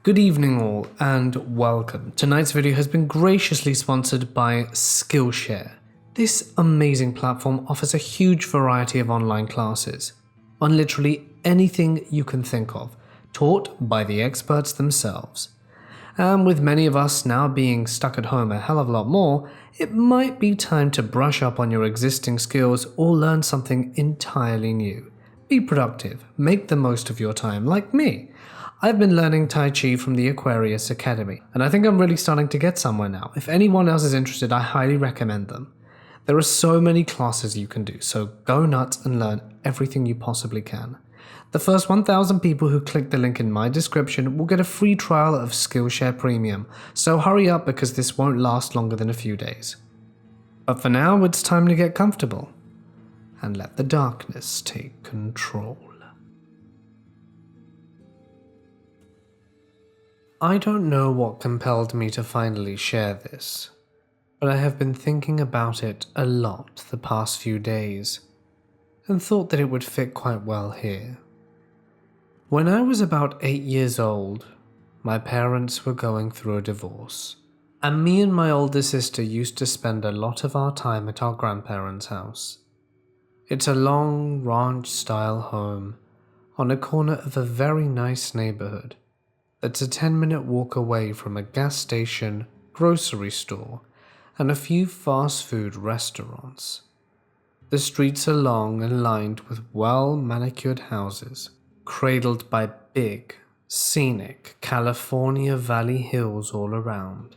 Good evening all and welcome. Tonight's video has been graciously sponsored by Skillshare. This amazing platform offers a huge variety of online classes on literally anything you can think of, taught by the experts themselves. And with many of us now being stuck at home a hell of a lot more, it might be time to brush up on your existing skills or learn something entirely new. Be productive, make the most of your time like me. I've been learning Tai Chi from the Aquarius Academy, and I think I'm really starting to get somewhere now. If anyone else is interested, I highly recommend them. There are so many classes you can do, so go nuts and learn everything you possibly can. The first 1,000 people who click the link in my description will get a free trial of Skillshare Premium, so hurry up because this won't last longer than a few days. But for now, it's time to get comfortable and let the darkness take control. I don't know what compelled me to finally share this, but I have been thinking about it a lot the past few days, and thought that it would fit quite well here. When I was about 8 years old, my parents were going through a divorce, and me and my older sister used to spend a lot of our time at our grandparents' house. It's a long ranch-style home on a corner of a very nice neighborhood. That's a 10-minute walk away from a gas station, grocery store, and a few fast food restaurants. The streets are long and lined with well-manicured houses, cradled by big, scenic California Valley hills all around.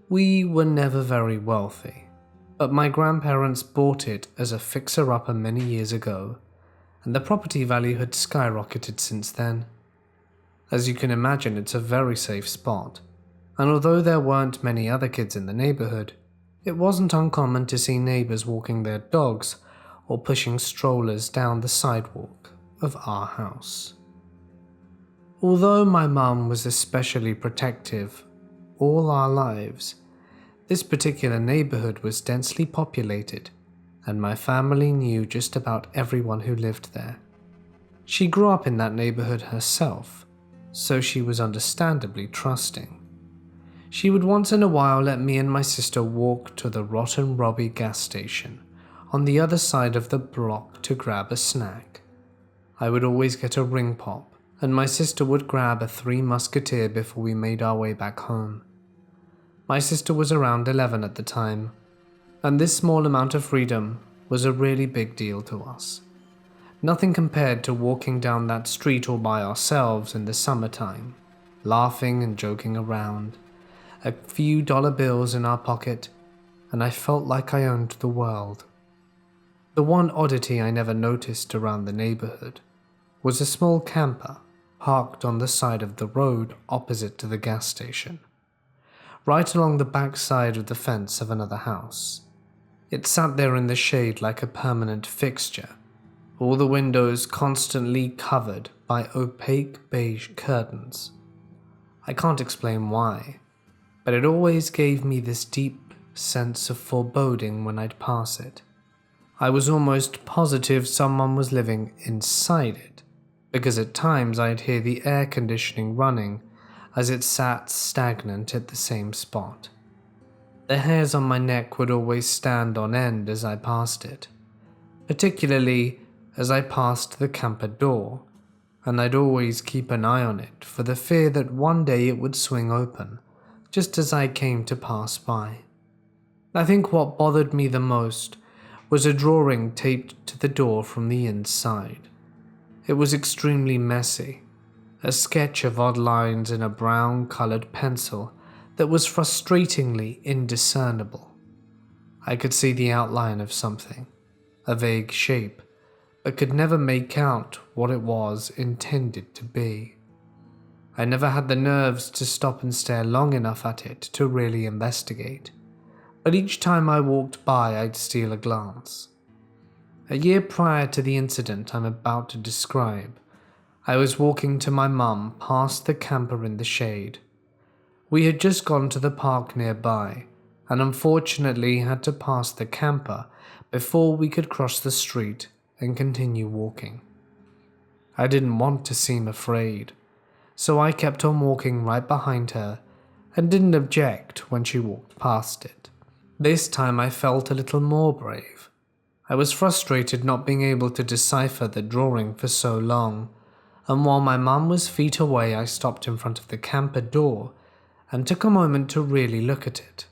We were never very wealthy, but my grandparents bought it as a fixer-upper many years ago, and the property value had skyrocketed since then. As you can imagine, it's a very safe spot, and although there weren't many other kids in the neighborhood, it wasn't uncommon to see neighbors walking their dogs or pushing strollers down the sidewalk of our house. Although my mum was especially protective all our lives, this particular neighborhood was densely populated, and my family knew just about everyone who lived there. She grew up in that neighborhood herself, so she was understandably trusting. She would once in a while let me and my sister walk to the Rotten Robbie gas station on the other side of the block to grab a snack. I would always get a ring pop, and my sister would grab a Three Musketeer before we made our way back home. My sister was around 11 at the time, and this small amount of freedom was a really big deal to us. Nothing compared to walking down that street all by ourselves in the summertime, laughing and joking around, a few dollar bills in our pocket, and I felt like I owned the world. The one oddity I never noticed around the neighborhood was a small camper parked on the side of the road opposite to the gas station, right along the back side of the fence of another house. It sat there in the shade like a permanent fixture, all the windows constantly covered by opaque beige curtains. I can't explain why, but it always gave me this deep sense of foreboding when I'd pass it. I was almost positive someone was living inside it, because at times I'd hear the air conditioning running as it sat stagnant at the same spot. The hairs on my neck would always stand on end as I passed it, particularly as I passed the camper door, and I'd always keep an eye on it for the fear that one day it would swing open, just as I came to pass by. I think what bothered me the most was a drawing taped to the door from the inside. It was extremely messy, a sketch of odd lines in a brown-colored pencil that was frustratingly indiscernible. I could see the outline of something, a vague shape, but could never make out what it was intended to be. I never had the nerves to stop and stare long enough at it to really investigate, but each time I walked by I'd steal a glance. A year prior to the incident I'm about to describe, I was walking to my mum past the camper in the shade. We had just gone to the park nearby, and unfortunately had to pass the camper before we could cross the street and continue walking. I didn't want to seem afraid, so I kept on walking right behind her and didn't object when she walked past it. This time I felt a little more brave. I was frustrated not being able to decipher the drawing for so long, and while my mum was feet away, I stopped in front of the camper door and took a moment to really look at it.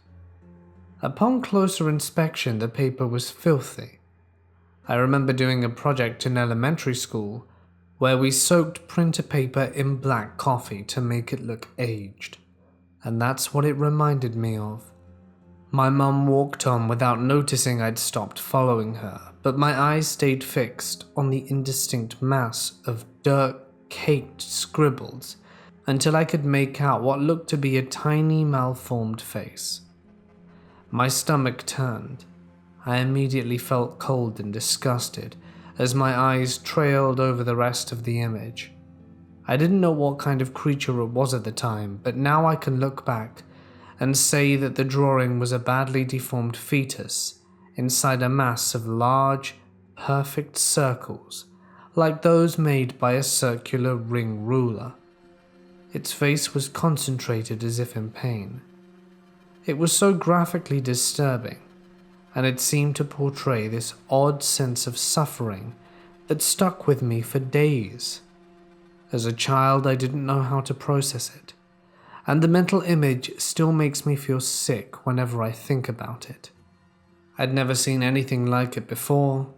Upon closer inspection, the paper was filthy. I remember doing a project in elementary school where we soaked printer paper in black coffee to make it look aged, and that's what it reminded me of. My mum walked on without noticing I'd stopped following her, but my eyes stayed fixed on the indistinct mass of dirt-caked scribbles until I could make out what looked to be a tiny malformed face. My stomach turned. I immediately felt cold and disgusted as my eyes trailed over the rest of the image. I didn't know what kind of creature it was at the time, but now I can look back and say that the drawing was a badly deformed fetus inside a mass of large, perfect circles, like those made by a circular ring ruler. Its face was concentrated as if in pain. It was so graphically disturbing, and it seemed to portray this odd sense of suffering that stuck with me for days. As a child, I didn't know how to process it, and the mental image still makes me feel sick whenever I think about it. I'd never seen anything like it before.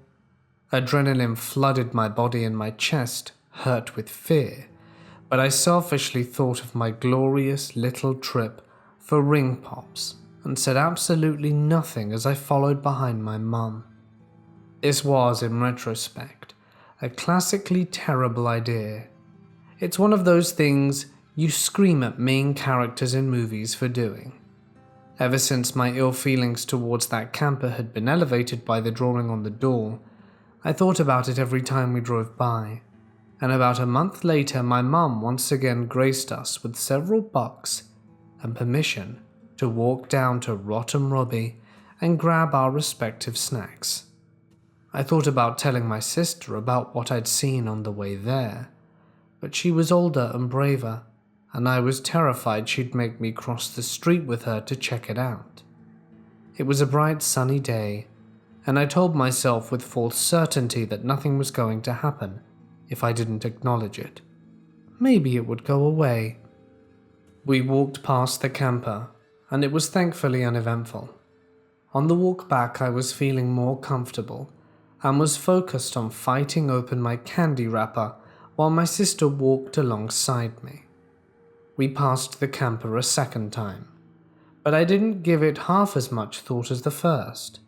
Adrenaline flooded my body and my chest hurt with fear, but I selfishly thought of my glorious little trip for ring pops and said absolutely nothing as I followed behind my mum. This was, in retrospect, a classically terrible idea. It's one of those things you scream at main characters in movies for doing. Ever since my ill feelings towards that camper had been elevated by the drawing on the door, I thought about it every time we drove by, and about a month later my mum once again graced us with several bucks and permission to walk down to Rotten Robbie and grab our respective snacks. I thought about telling my sister about what I'd seen on the way there, but she was older and braver, and I was terrified she'd make me cross the street with her to check it out. It was a bright sunny day, and I told myself with false certainty that nothing was going to happen if I didn't acknowledge it. Maybe it would go away. We walked past the camper, and it was thankfully uneventful. On the walk back, I was feeling more comfortable and was focused on fighting open my candy wrapper while my sister walked alongside me. We passed the camper a second time, but I didn't give it half as much thought as the first.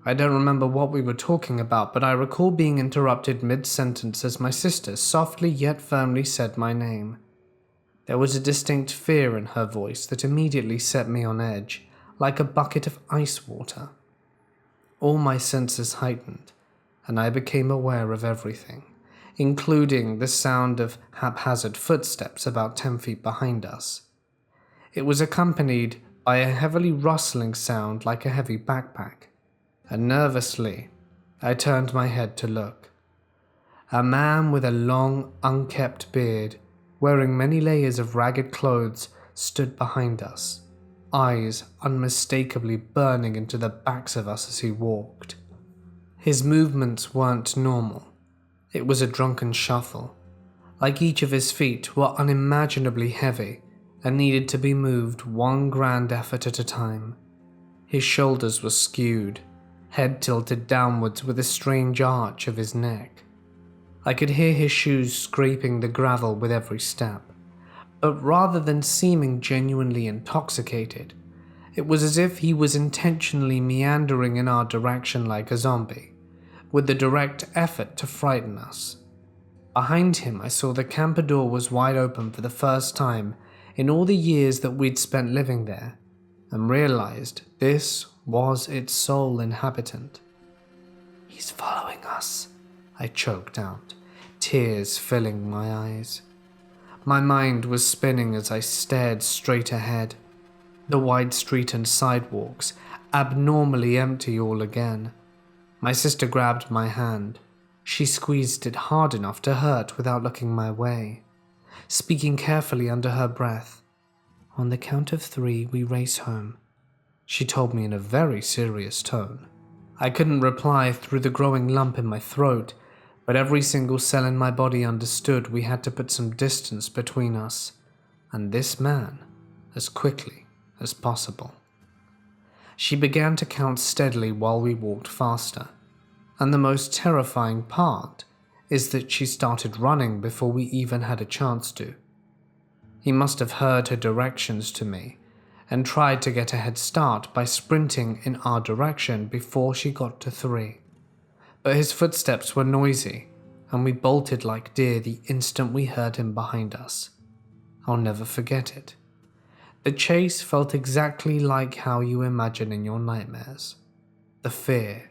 I don't remember what we were talking about, but I recall being interrupted mid-sentence as my sister softly yet firmly said my name. There was a distinct fear in her voice that immediately set me on edge, like a bucket of ice water. All my senses heightened, and I became aware of everything, including the sound of haphazard footsteps about 10 feet behind us. It was accompanied by a heavily rustling sound like a heavy backpack, and nervously, I turned my head to look. A man with a long, unkempt beard, wearing many layers of ragged clothes, stood behind us, eyes unmistakably burning into the backs of us as he walked. His movements weren't normal. It was a drunken shuffle, like each of his feet were unimaginably heavy and needed to be moved one grand effort at a time. His shoulders were skewed, head tilted downwards with a strange arch of his neck. I could hear his shoes scraping the gravel with every step, but rather than seeming genuinely intoxicated, it was as if he was intentionally meandering in our direction like a zombie, with the direct effort to frighten us. Behind him, I saw the camper door was wide open for the first time in all the years that we'd spent living there, and realized this was its sole inhabitant. "He's following us," I choked out, tears filling my eyes. My mind was spinning as I stared straight ahead. The wide street and sidewalks, abnormally empty all again. My sister grabbed my hand. She squeezed it hard enough to hurt without looking my way. speaking carefully under her breath. "On the count of 3, we race home," she told me in a very serious tone. I couldn't reply through the growing lump in my throat, but every single cell in my body understood we had to put some distance between us and this man as quickly as possible. She began to count steadily while we walked faster, and the most terrifying part is that she started running before we even had a chance to. He must have heard her directions to me and tried to get a head start by sprinting in our direction before she got to 3. But his footsteps were noisy, and we bolted like deer the instant we heard him behind us. I'll never forget it. The chase felt exactly like how you imagine in your nightmares. The fear,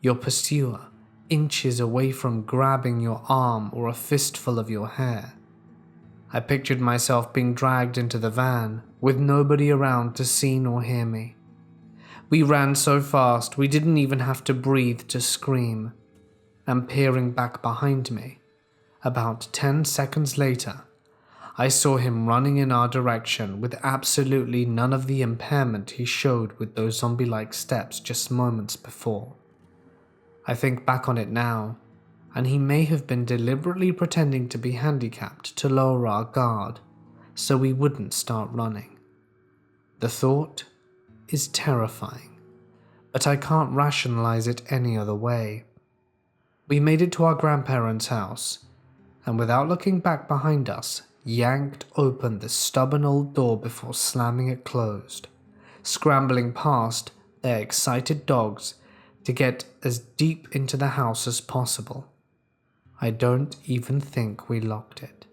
your pursuer inches away from grabbing your arm or a fistful of your hair. I pictured myself being dragged into the van with nobody around to see nor hear me. We ran so fast we didn't even have to breathe to scream. And peering back behind me, about 10 seconds later, I saw him running in our direction with absolutely none of the impairment he showed with those zombie-like steps just moments before. I think back on it now, and he may have been deliberately pretending to be handicapped to lower our guard so we wouldn't start running. The thought is terrifying, but I can't rationalize it any other way. We made it to our grandparents' house, and without looking back behind us, yanked open the stubborn old door before slamming it closed, scrambling past their excited dogs to get as deep into the house as possible. I don't even think we locked it,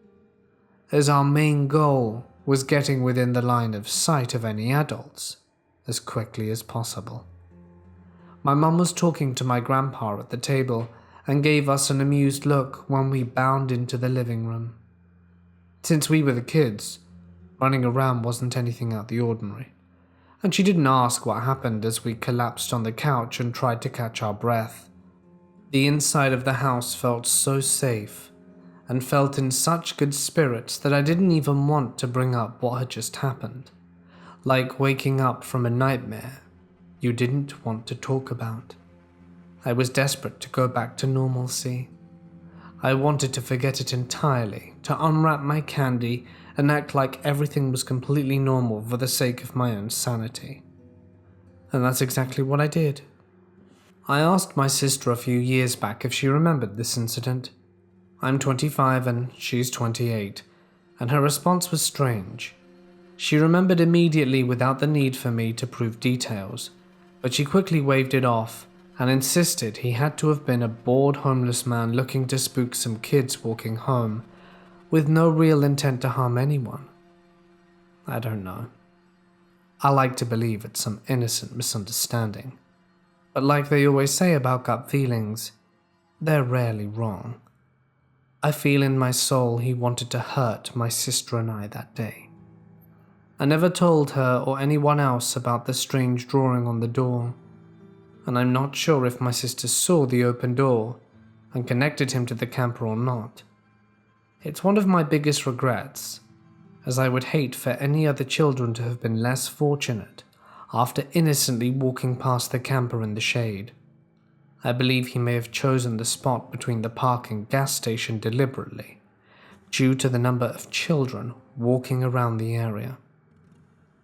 as our main goal was getting within the line of sight of any adults as quickly as possible. My mum was talking to my grandpa at the table and gave us an amused look when we bound into the living room. Since we were the kids, running around wasn't anything out of the ordinary, and she didn't ask what happened as we collapsed on the couch and tried to catch our breath. The inside of the house felt so safe and felt in such good spirits that I didn't even want to bring up what had just happened, like waking up from a nightmare you didn't want to talk about. I was desperate to go back to normalcy. I wanted to forget it entirely, to unwrap my candy and act like everything was completely normal for the sake of my own sanity. And that's exactly what I did. I asked my sister a few years back if she remembered this incident. I'm 25 and she's 28, and her response was strange. She remembered immediately without the need for me to prove details, but she quickly waved it off and insisted he had to have been a bored homeless man looking to spook some kids walking home, with no real intent to harm anyone. I don't know. I like to believe it's some innocent misunderstanding, but like they always say about gut feelings, they're rarely wrong. I feel in my soul he wanted to hurt my sister and I that day. I never told her or anyone else about the strange drawing on the door, and I'm not sure if my sister saw the open door and connected him to the camper or not. It's one of my biggest regrets, as I would hate for any other children to have been less fortunate after innocently walking past the camper in the shade. I believe he may have chosen the spot between the park and gas station deliberately, due to the number of children walking around the area.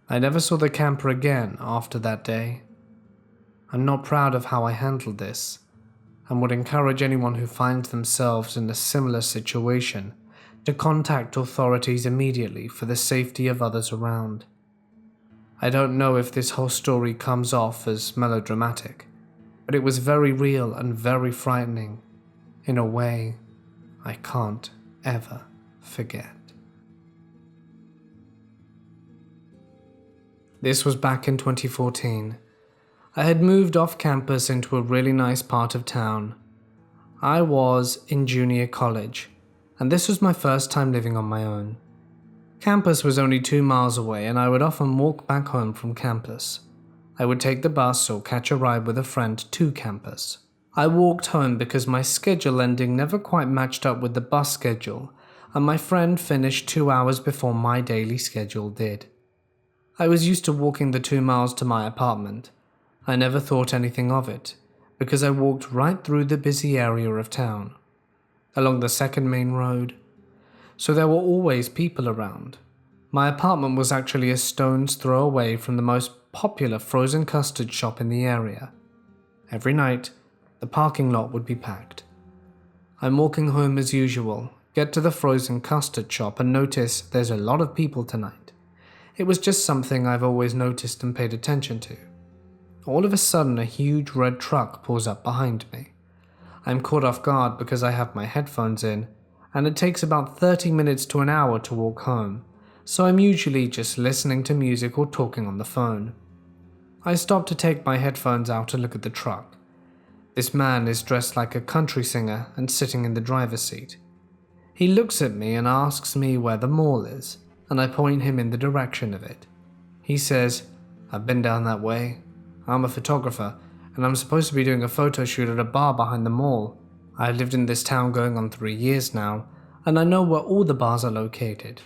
I never saw the camper again after that day. I'm not proud of how I handled this, and would encourage anyone who finds themselves in a similar situation to contact authorities immediately for the safety of others around. I don't know if this whole story comes off as melodramatic, but it was very real and very frightening, in a way I can't ever forget. This was back in 2014. I had moved off campus into a really nice part of town. I was in junior college, and this was my first time living on my own. Campus was only 2 miles away, and I would often walk back home from campus. I would take the bus or catch a ride with a friend to campus. I walked home because my schedule ending never quite matched up with the bus schedule, and my friend finished 2 hours before my daily schedule did. I was used to walking the 2 miles to my apartment. I never thought anything of it, because I walked right through the busy area of town, along the second main road, so there were always people around. My apartment was actually a stone's throw away from the most popular frozen custard shop in the area. Every night, the parking lot would be packed. I'm walking home as usual, get to the frozen custard shop and notice there's a lot of people tonight. It was just something I've always noticed and paid attention to. All of a sudden, a huge red truck pulls up behind me. I'm caught off guard because I have my headphones in, and it takes about 30 minutes to an hour to walk home, so I'm usually just listening to music or talking on the phone. I stop to take my headphones out to look at the truck. This man is dressed like a country singer and sitting in the driver's seat. He looks at me and asks me where the mall is, and I point him in the direction of it. He says, "I've been down that way. I'm a photographer, and I'm supposed to be doing a photo shoot at a bar behind the mall. I've lived in this town going on 3 years now, and I know where all the bars are located.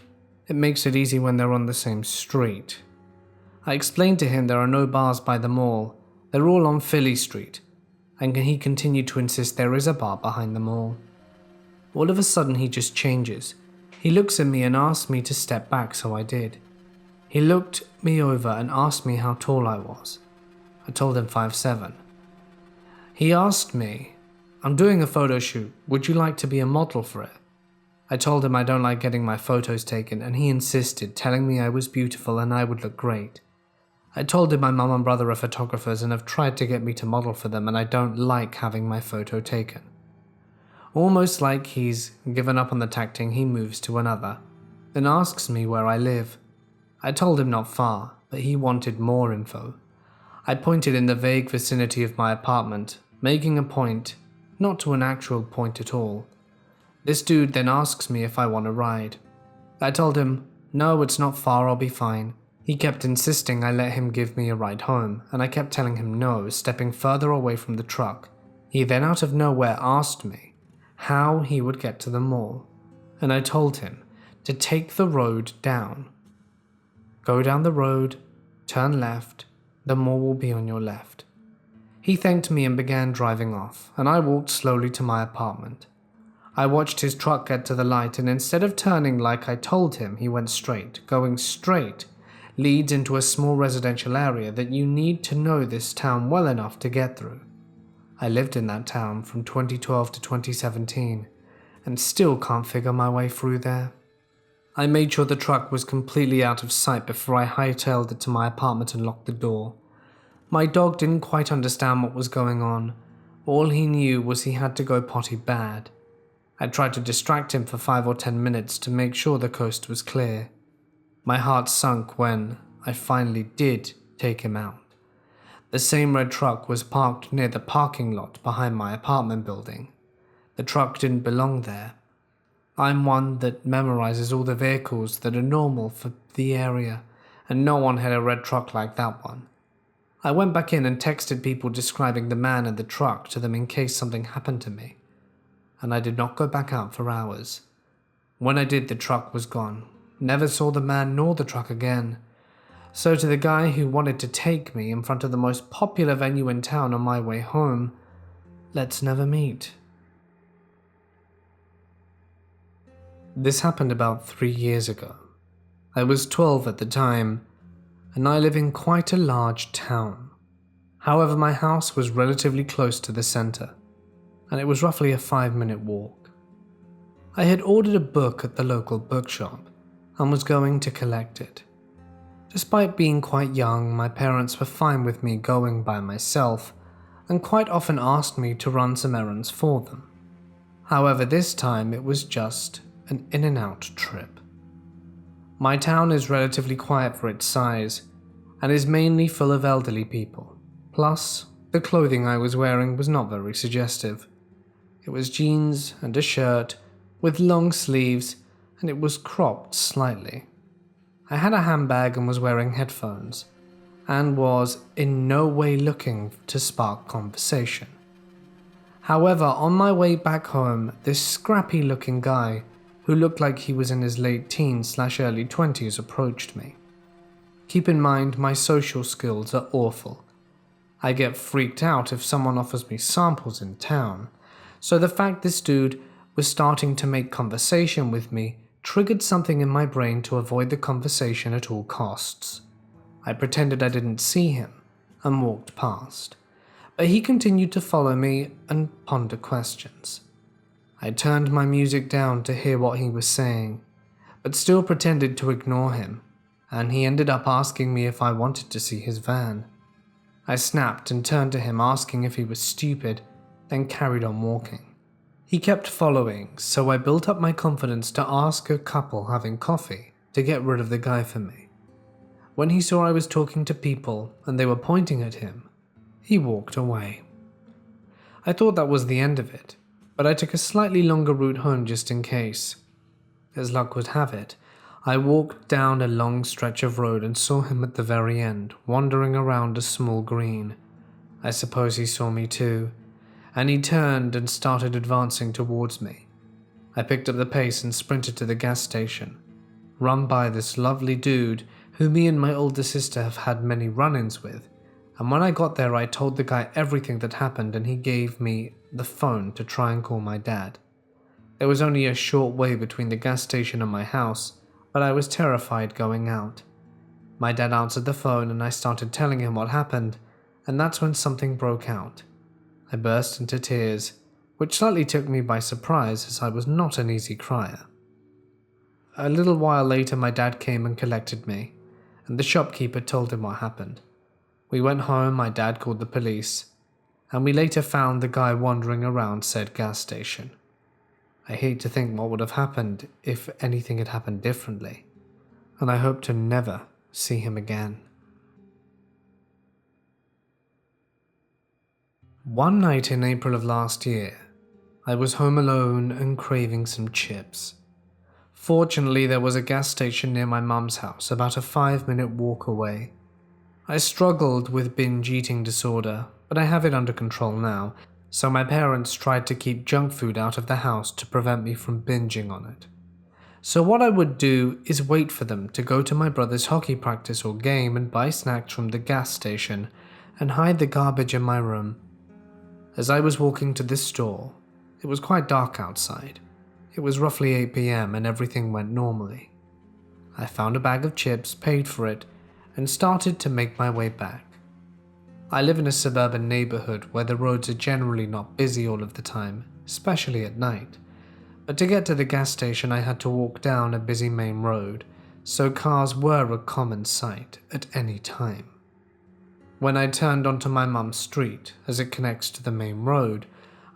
It makes it easy when they're on the same street." I explained to him there are no bars by the mall, they're all on Philly Street, and he continued to insist there is a bar behind the mall. All of a sudden he just changes. He looks at me and asks me to step back, so I did. He looked me over and asked me how tall I was. I told him 5'7". He asked me, "I'm doing a photo shoot, would you like to be a model for it?" I told him I don't like getting my photos taken, and he insisted, telling me I was beautiful and I would look great. I told him my mum and brother are photographers and have tried to get me to model for them, and I don't like having my photo taken. Almost like he's given up on the tactic, he moves to another, then asks me where I live. I told him not far, but he wanted more info. I pointed in the vague vicinity of my apartment, making a point, not to an actual point at all. This dude then asks me if I want a ride. I told him, no, it's not far, I'll be fine. He kept insisting I let him give me a ride home, and I kept telling him no, stepping further away from the truck. He then out of nowhere asked me how he would get to the mall, and I told him to take the road down. Go down the road, turn left, the mall will be on your left. He thanked me and began driving off, and I walked slowly to my apartment. I watched his truck get to the light, and instead of turning like I told him, he went straight. Going straight leads into a small residential area that you need to know this town well enough to get through. I lived in that town from 2012 to 2017, and still can't figure my way through there. I made sure the truck was completely out of sight before I hightailed it to my apartment and locked the door. My dog didn't quite understand what was going on. All he knew was he had to go potty bad. I tried to distract him for 5 or 10 minutes to make sure the coast was clear. My heart sunk when I finally did take him out. The same red truck was parked near the parking lot behind my apartment building. The truck didn't belong there. I'm one that memorizes all the vehicles that are normal for the area, and no one had a red truck like that one. I went back in and texted people describing the man and the truck to them in case something happened to me. And I did not go back out for hours. When I did, the truck was gone. Never saw the man nor the truck again. So to the guy who wanted to take me in front of the most popular venue in town on my way home, let's never meet. This happened about 3 years ago. I was 12 at the time, and I live in quite a large town. However, my house was relatively close to the center, and it was roughly a 5-minute walk. I had ordered a book at the local bookshop and was going to collect it. Despite being quite young, my parents were fine with me going by myself and quite often asked me to run some errands for them. However, this time it was just an in and out trip. My town is relatively quiet for its size and is mainly full of elderly people. Plus, the clothing I was wearing was not very suggestive. It was jeans and a shirt with long sleeves, and it was cropped slightly. I had a handbag and was wearing headphones, and was in no way looking to spark conversation. However, on my way back home, this scrappy-looking guy who looked like he was in his late teens/early 20s, approached me. Keep in mind, my social skills are awful. I get freaked out if someone offers me samples in town, so the fact this dude was starting to make conversation with me triggered something in my brain to avoid the conversation at all costs. I pretended I didn't see him and walked past, but he continued to follow me and ponder questions. I turned my music down to hear what he was saying, but still pretended to ignore him, and he ended up asking me if I wanted to see his van. I snapped and turned to him asking if he was stupid, then carried on walking. He kept following, so I built up my confidence to ask a couple having coffee to get rid of the guy for me. When he saw I was talking to people and they were pointing at him, he walked away. I thought that was the end of it, but I took a slightly longer route home just in case. As luck would have it, I walked down a long stretch of road and saw him at the very end, wandering around a small green. I suppose he saw me too, and he turned and started advancing towards me. I picked up the pace and sprinted to the gas station, run by this lovely dude who me and my older sister have had many run-ins with, and when I got there I told the guy everything that happened and he gave me the phone to try and call my dad. There was only a short way between the gas station and my house, but I was terrified going out. My dad answered the phone and I started telling him what happened, and that's when something broke out. I burst into tears, which slightly took me by surprise as I was not an easy crier. A little while later my dad came and collected me, and the shopkeeper told him what happened. We went home, my dad called the police, and we later found the guy wandering around said gas station. I hate to think what would have happened if anything had happened differently, and I hope to never see him again. One night in April of last year, I was home alone and craving some chips. Fortunately, there was a gas station near my mum's house, about a 5-minute walk away. I struggled with binge eating disorder, but I have it under control now, so my parents tried to keep junk food out of the house to prevent me from binging on it. So what I would do is wait for them to go to my brother's hockey practice or game and buy snacks from the gas station and hide the garbage in my room. As I was walking to this store, it was quite dark outside. It was roughly 8 p.m. and everything went normally. I found a bag of chips, paid for it, and started to make my way back. I live in a suburban neighborhood where the roads are generally not busy all of the time, especially at night. But to get to the gas station I had to walk down a busy main road, so cars were a common sight at any time. When I turned onto my mum's street, as it connects to the main road,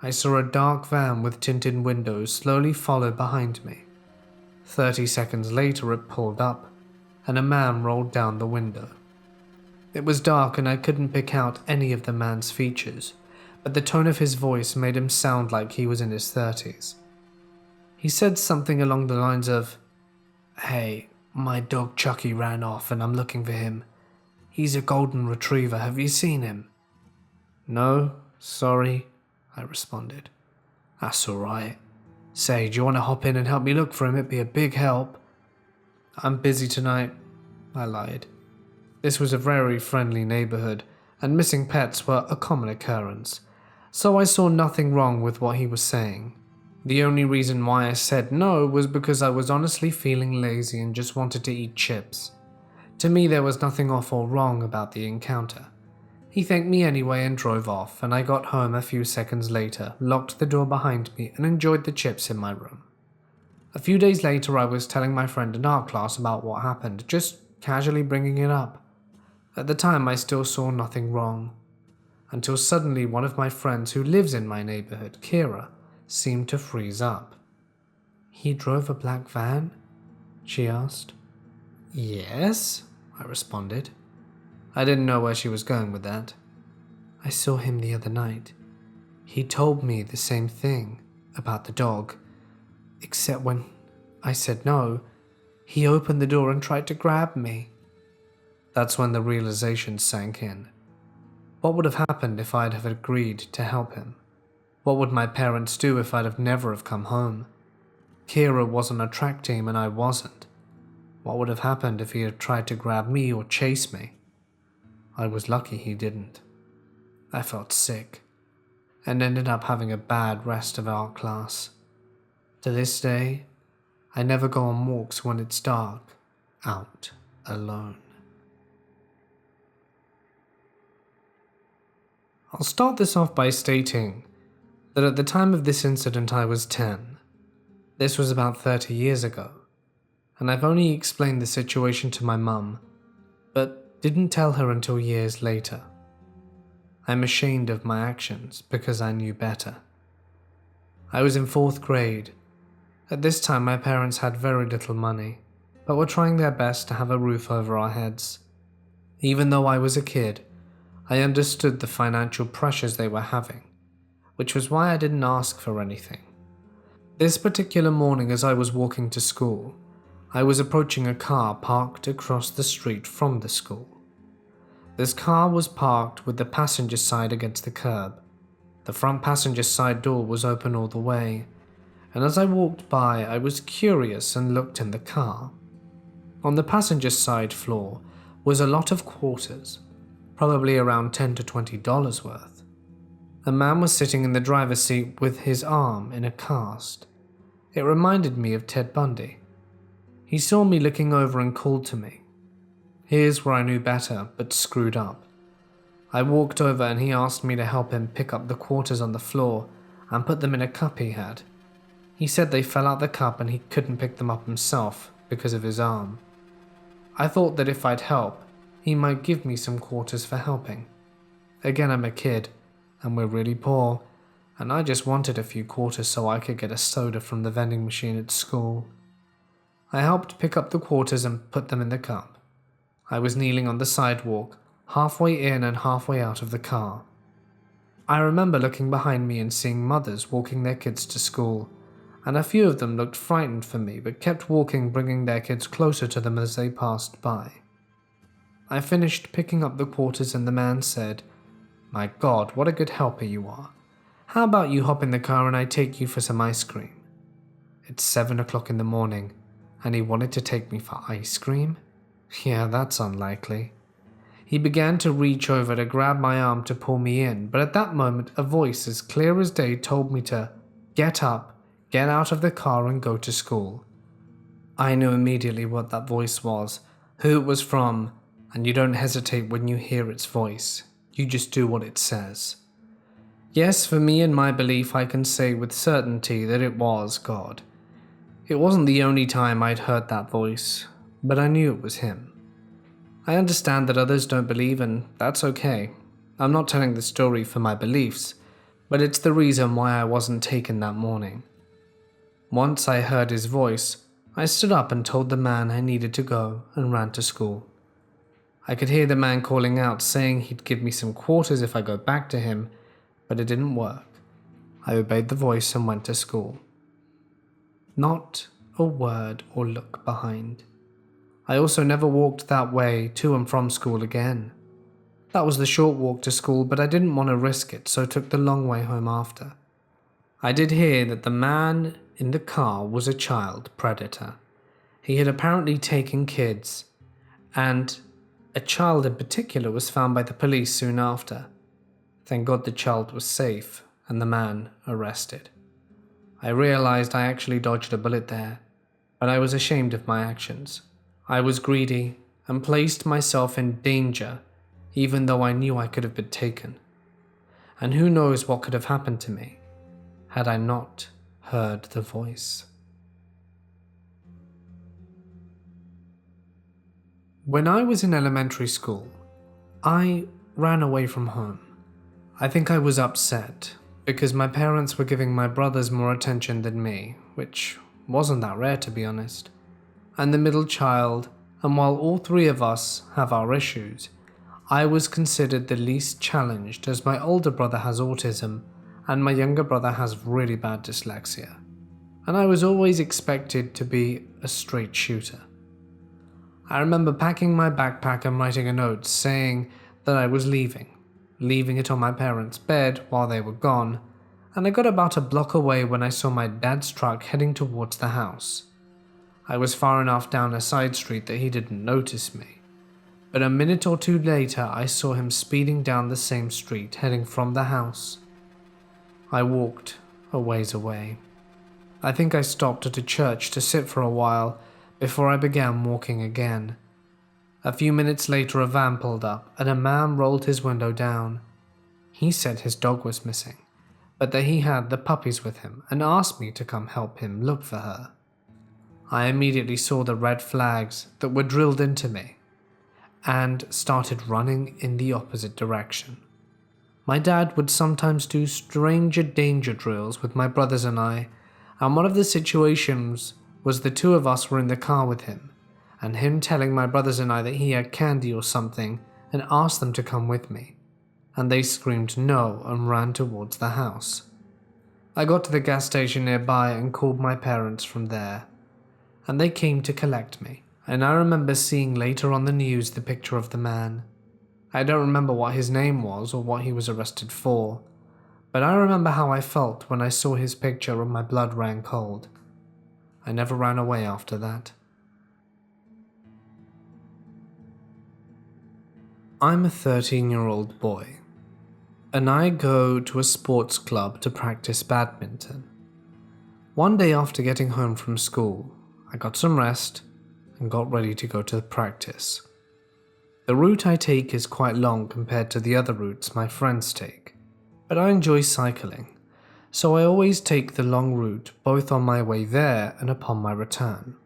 I saw a dark van with tinted windows slowly follow behind me. 30 seconds later it pulled up, and a man rolled down the window. It was dark and I couldn't pick out any of the man's features, but the tone of his voice made him sound like he was in his 30s. He said something along the lines of, "Hey, my dog Chucky ran off and I'm looking for him. He's a golden retriever, have you seen him?" "No, sorry," I responded. "That's alright. Say, do you want to hop in and help me look for him? It'd be a big help." "I'm busy tonight," I lied. This was a very friendly neighborhood, and missing pets were a common occurrence, so I saw nothing wrong with what he was saying. The only reason why I said no was because I was honestly feeling lazy and just wanted to eat chips. To me, there was nothing off or wrong about the encounter. He thanked me anyway and drove off, and I got home a few seconds later, locked the door behind me, and enjoyed the chips in my room. A few days later, I was telling my friend in art class about what happened, just casually bringing it up. At the time, I still saw nothing wrong, until suddenly one of my friends who lives in my neighborhood, Kira, seemed to freeze up. "He drove a black van?" she asked. "Yes," I responded. I didn't know where she was going with that. "I saw him the other night. He told me the same thing about the dog, except when I said no, he opened the door and tried to grab me." That's when the realization sank in. What would have happened if I'd have agreed to help him? What would my parents do if I'd have never have come home? Kira wasn't a track team and I wasn't. What would have happened if he had tried to grab me or chase me? I was lucky he didn't. I felt sick and ended up having a bad rest of art class. To this day, I never go on walks when it's dark, out alone. I'll start this off by stating that at the time of this incident I was 10. This was about 30 years ago, and I've only explained the situation to my mum, but didn't tell her until years later. I'm ashamed of my actions because I knew better. I was in 4th grade. At this time my parents had very little money, but were trying their best to have a roof over our heads. Even though I was a kid, I understood the financial pressures they were having, which was why I didn't ask for anything. This particular morning as I was walking to school, I was approaching a car parked across the street from the school. This car was parked with the passenger side against the curb. The front passenger side door was open all the way, and as I walked by, I was curious and looked in the car. On the passenger side floor was a lot of quarters, probably around $10 to $20 worth. A man was sitting in the driver's seat with his arm in a cast. It reminded me of Ted Bundy. He saw me looking over and called to me. Here's where I knew better, but screwed up. I walked over and he asked me to help him pick up the quarters on the floor and put them in a cup he had. He said they fell out the cup and he couldn't pick them up himself because of his arm. I thought that if I'd help, he might give me some quarters for helping. Again, I'm a kid, and we're really poor, and I just wanted a few quarters so I could get a soda from the vending machine at school. I helped pick up the quarters and put them in the cup. I was kneeling on the sidewalk, halfway in and halfway out of the car. I remember looking behind me and seeing mothers walking their kids to school, and a few of them looked frightened for me but kept walking, bringing their kids closer to them as they passed by. I finished picking up the quarters and the man said, "My God, what a good helper you are. How about you hop in the car and I take you for some ice cream?" It's 7 o'clock in the morning, and he wanted to take me for ice cream? Yeah, that's unlikely. He began to reach over to grab my arm to pull me in, but at that moment a voice as clear as day told me to get up, get out of the car and go to school. I knew immediately what that voice was, who it was from, and you don't hesitate when you hear its voice. You just do what it says. Yes, for me and my belief, I can say with certainty that it was God. It wasn't the only time I'd heard that voice, but I knew it was him. I understand that others don't believe, and that's okay. I'm not telling the story for my beliefs, but it's the reason why I wasn't taken that morning. Once I heard his voice, I stood up and told the man I needed to go and ran to school. I could hear the man calling out, saying he'd give me some quarters if I go back to him, but it didn't work. I obeyed the voice and went to school. Not a word or look behind. I also never walked that way to and from school again. That was the short walk to school, but I didn't want to risk it, so took the long way home after. I did hear that the man in the car was a child predator. He had apparently taken kids, and a child in particular was found by the police soon after. Thank God the child was safe and the man arrested. I realized I actually dodged a bullet there, but I was ashamed of my actions. I was greedy and placed myself in danger even though I knew I could have been taken. And who knows what could have happened to me had I not heard the voice. When I was in elementary school, I ran away from home. I think I was upset because my parents were giving my brothers more attention than me, which wasn't that rare to be honest. I'm the middle child, and while all three of us have our issues, I was considered the least challenged as my older brother has autism and my younger brother has really bad dyslexia, and I was always expected to be a straight shooter. I remember packing my backpack and writing a note saying that I was leaving it on my parents' bed while they were gone, and I got about a block away when I saw my dad's truck heading towards the house. I was far enough down a side street that he didn't notice me, but a minute or two later I saw him speeding down the same street heading from the house. I walked a ways away. I think I stopped at a church to sit for a while before I began walking again. A few minutes later a van pulled up and a man rolled his window down. He said his dog was missing, but that he had the puppies with him and asked me to come help him look for her. I immediately saw the red flags that were drilled into me and started running in the opposite direction. My dad would sometimes do stranger danger drills with my brothers and I, and one of the situations was the two of us were in the car with him, and him telling my brothers and I that he had candy or something and asked them to come with me, and they screamed no and ran towards the house. I got to the gas station nearby and called my parents from there, and they came to collect me, and I remember seeing later on the news the picture of the man. I don't remember what his name was or what he was arrested for, but I remember how I felt when I saw his picture and my blood ran cold. I never ran away after that. I'm a 13-year-old boy, and I go to a sports club to practice badminton. One day after getting home from school, I got some rest and got ready to go to the practice. The route I take is quite long compared to the other routes my friends take, but I enjoy cycling, so I always take the long route both on my way there and upon my return.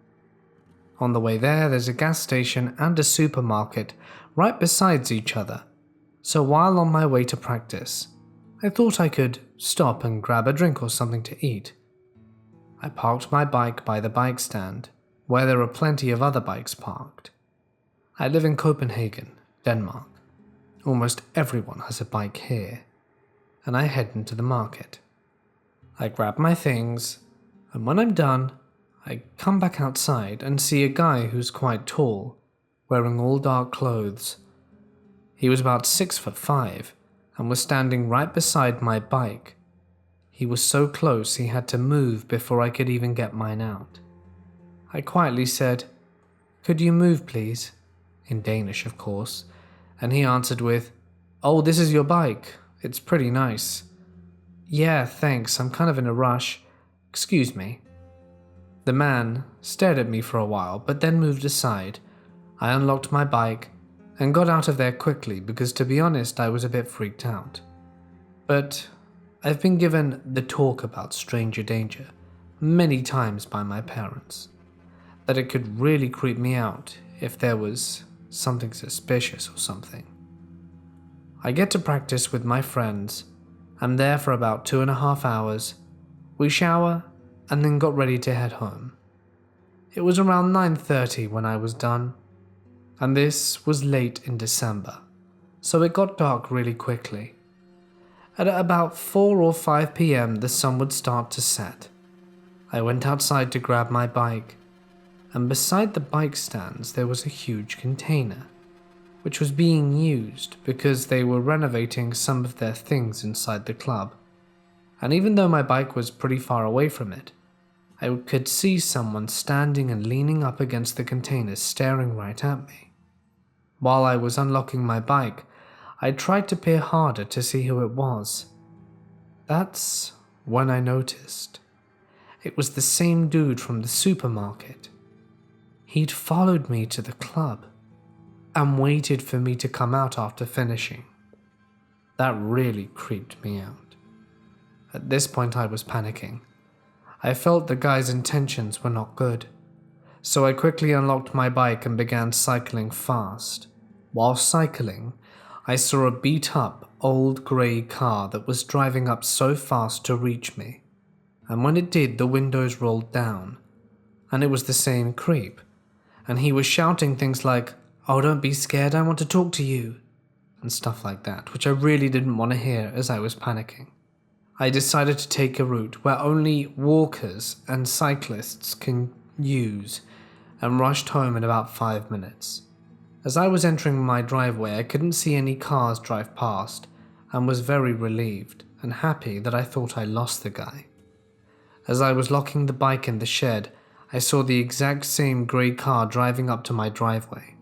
On the way there, there's a gas station and a supermarket right besides each other, so while on my way to practice, I thought I could stop and grab a drink or something to eat. I parked my bike by the bike stand, where there are plenty of other bikes parked. I live in Copenhagen, Denmark. Almost everyone has a bike here, and I head into the market. I grab my things, and when I'm done, I come back outside and see a guy who's quite tall, wearing all dark clothes. He was about 6'5" and was standing right beside my bike. He was so close he had to move before I could even get mine out. I quietly said, "Could you move, please?" in Danish, of course, and he answered with, "Oh, this is your bike. It's pretty nice." "Yeah, thanks, I'm kind of in a rush. Excuse me." The man stared at me for a while, but then moved aside. I unlocked my bike and got out of there quickly because, to be honest, I was a bit freaked out. But I've been given the talk about stranger danger many times by my parents, that it could really creep me out if there was something suspicious or something. I get to practice with my friends. I'm there for about 2.5 hours. We shower and then got ready to head home. It was around 9:30 when I was done, and this was late in December, so it got dark really quickly. At about 4 or 5 p.m. the sun would start to set. I went outside to grab my bike, and beside the bike stands there was a huge container, which was being used because they were renovating some of their things inside the club. And even though my bike was pretty far away from it, I could see someone standing and leaning up against the container staring right at me. While I was unlocking my bike, I tried to peer harder to see who it was. That's when I noticed. It was the same dude from the supermarket. He'd followed me to the club and waited for me to come out after finishing. That really creeped me out. At this point I was panicking. I felt the guy's intentions were not good, so I quickly unlocked my bike and began cycling fast. While cycling, I saw a beat-up old grey car that was driving up so fast to reach me, and when it did, the windows rolled down, and it was the same creep, and he was shouting things like, "Oh, don't be scared, I want to talk to you," and stuff like that, which I really didn't want to hear as I was panicking. I decided to take a route where only walkers and cyclists can use, and rushed home in about 5 minutes. As I was entering my driveway, I couldn't see any cars drive past, and was very relieved, and happy that I thought I lost the guy. As I was locking the bike in the shed, I saw the exact same grey car driving up to my driveway.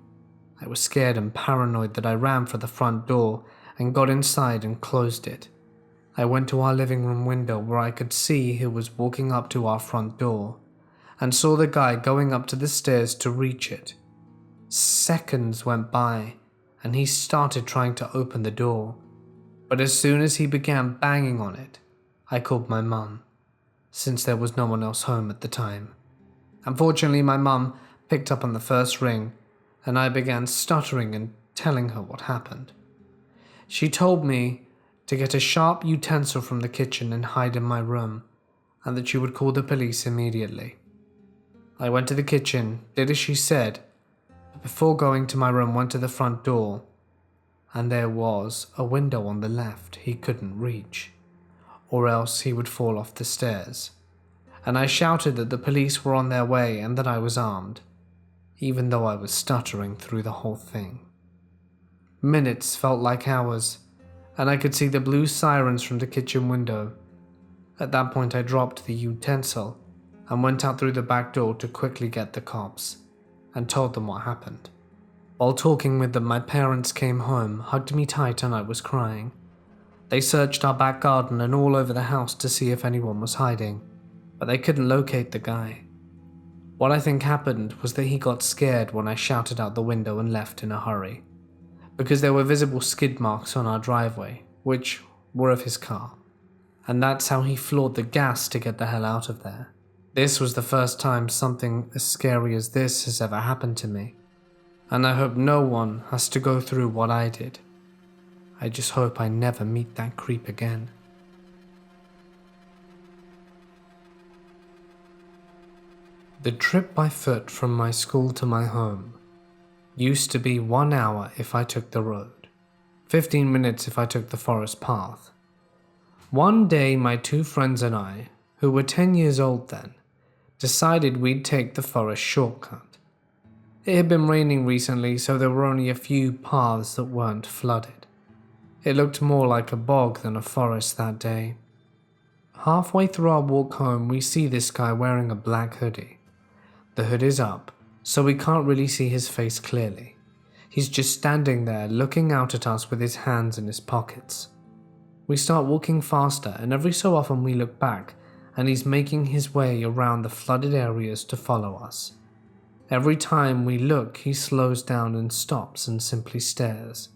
I was scared and paranoid that I ran for the front door and got inside and closed it. I went to our living room window where I could see who was walking up to our front door and saw the guy going up to the stairs to reach it. Seconds went by and he started trying to open the door, but as soon as he began banging on it, I called my mum, since there was no one else home at the time. Unfortunately, my mum picked up on the first ring and I began stuttering and telling her what happened. She told me to get a sharp utensil from the kitchen and hide in my room, and that she would call the police immediately. I went to the kitchen, did as she said, but before going to my room went to the front door, and there was a window on the left he couldn't reach, or else he would fall off the stairs. And I shouted that the police were on their way and that I was armed, even though I was stuttering through the whole thing. Minutes felt like hours, and I could see the blue sirens from the kitchen window. At that point I dropped the utensil and went out through the back door to quickly get the cops, and told them what happened. While talking with them, my parents came home, hugged me tight, and I was crying. They searched our back garden and all over the house to see if anyone was hiding, but they couldn't locate the guy. What I think happened was that he got scared when I shouted out the window and left in a hurry, because there were visible skid marks on our driveway, which were of his car, and that's how he floored the gas to get the hell out of there. This was the first time something as scary as this has ever happened to me, and I hope no one has to go through what I did. I just hope I never meet that creep again. The trip by foot from my school to my home used to be 1 hour if I took the road, 15 minutes if I took the forest path. One day my two friends and I, who were 10 years old then, decided we'd take the forest shortcut. It had been raining recently, so there were only a few paths that weren't flooded. It looked more like a bog than a forest that day. Halfway through our walk home, we see this guy wearing a black hoodie. The hood is up, so we can't really see his face clearly. He's just standing there looking out at us with his hands in his pockets. We start walking faster, and every so often we look back, and he's making his way around the flooded areas to follow us. Every time we look, he slows down and stops and simply stares.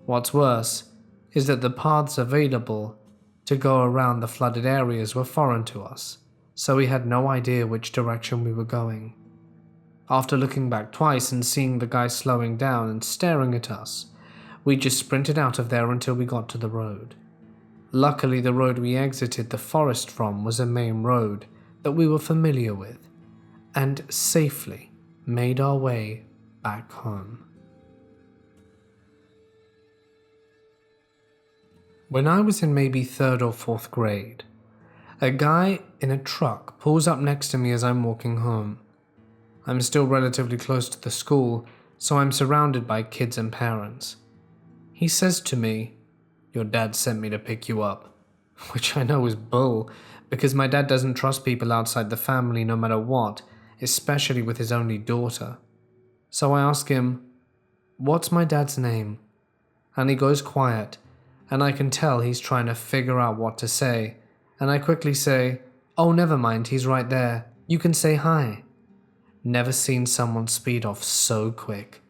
What's worse is that the paths available to go around the flooded areas were foreign to us, so we had no idea which direction we were going. After looking back twice and seeing the guy slowing down and staring at us, we just sprinted out of there until we got to the road. Luckily, the road we exited the forest from was a main road that we were familiar with, and safely made our way back home. When I was in maybe 3rd or 4th grade, a guy in a truck pulls up next to me as I'm walking home. I'm still relatively close to the school, so I'm surrounded by kids and parents. He says to me, "Your dad sent me to pick you up," which I know is bull, because my dad doesn't trust people outside the family no matter what, especially with his only daughter. So I ask him, "What's my dad's name?" And he goes quiet, and I can tell he's trying to figure out what to say, and I quickly say, "Oh, never mind, he's right there. You can say hi." Never seen someone speed off so quick.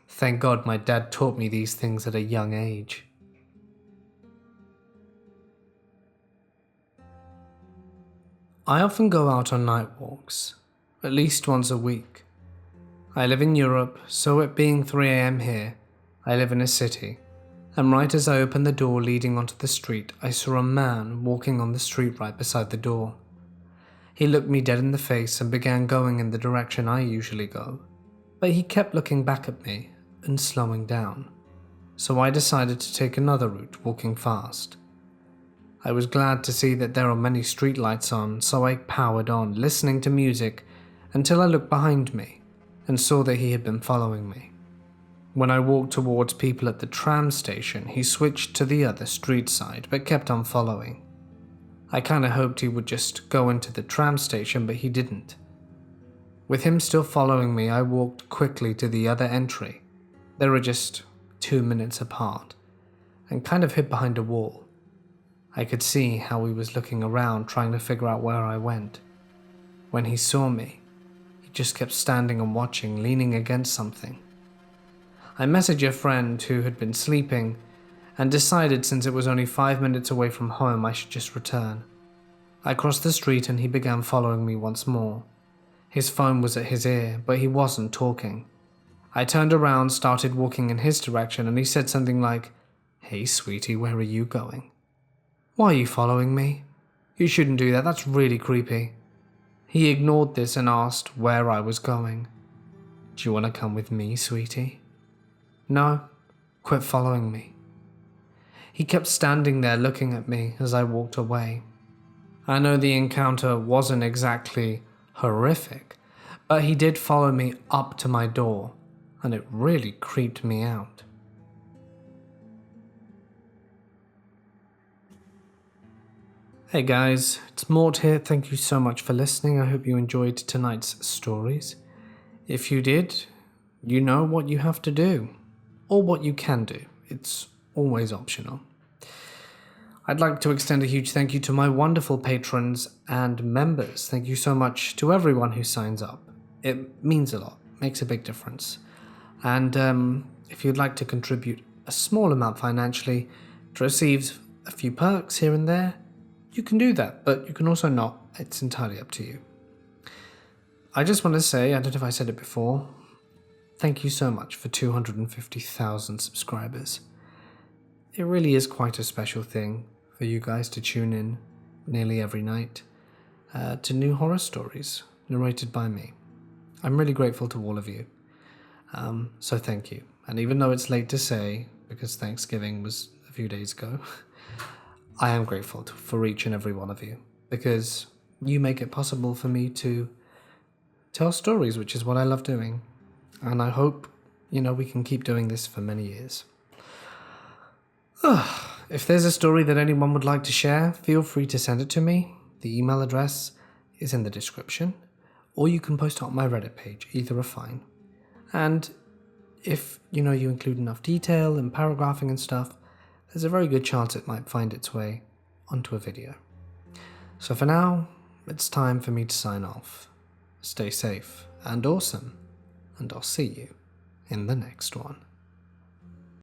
Thank God my dad taught me these things at a young age. I often go out on night walks, at least once a week. I live in Europe, so it being 3 a.m. here, I live in a city, and right as I opened the door leading onto the street, I saw a man walking on the street right beside the door. He looked me dead in the face and began going in the direction I usually go, but he kept looking back at me and slowing down, so I decided to take another route, walking fast. I was glad to see that there are many streetlights on, so I powered on, listening to music, until I looked behind me and saw that he had been following me. When I walked towards people at the tram station, he switched to the other street side, but kept on following. I kinda hoped he would just go into the tram station, but he didn't. With him still following me, I walked quickly to the other entry. They were just 2 minutes apart, and kind of hid behind a wall. I could see how he was looking around, trying to figure out where I went. When he saw me, he just kept standing and watching, leaning against something. I messaged a friend who had been sleeping and decided since it was only 5 minutes away from home I should just return. I crossed the street and he began following me once more. His phone was at his ear, but he wasn't talking. I turned around, started walking in his direction, and he said something like, "Hey sweetie, where are you going?" "Why are you following me? You shouldn't do that, that's really creepy." He ignored this and asked where I was going. "Do you want to come with me, sweetie?" "No, quit following me." He kept standing there looking at me as I walked away. I know the encounter wasn't exactly horrific, but he did follow me up to my door, and it really creeped me out. Hey guys, it's Mort here. Thank you so much for listening. I hope you enjoyed tonight's stories. If you did, you know what you have to do, or what you can do. It's always optional. I'd like to extend a huge thank you to my wonderful patrons and members. Thank you so much to everyone who signs up. It means a lot, makes a big difference. And if you'd like to contribute a small amount financially to receive a few perks here and there, you can do that, but you can also not. It's entirely up to you. I just want to say, I don't know if I said it before, thank you so much for 250,000 subscribers. It really is quite a special thing for you guys to tune in nearly every night to new horror stories narrated by me. I'm really grateful to all of you. So thank you. And even though it's late to say, because Thanksgiving was a few days ago, I am grateful for each and every one of you, because you make it possible for me to tell stories, which is what I love doing. And I hope, we can keep doing this for many years. If there's a story that anyone would like to share, feel free to send it to me. The email address is in the description, or you can post it on my Reddit page. Either are fine. And if, you include enough detail and paragraphing and stuff, there's a very good chance it might find its way onto a video. So for now, it's time for me to sign off. Stay safe and awesome, and I'll see you in the next one.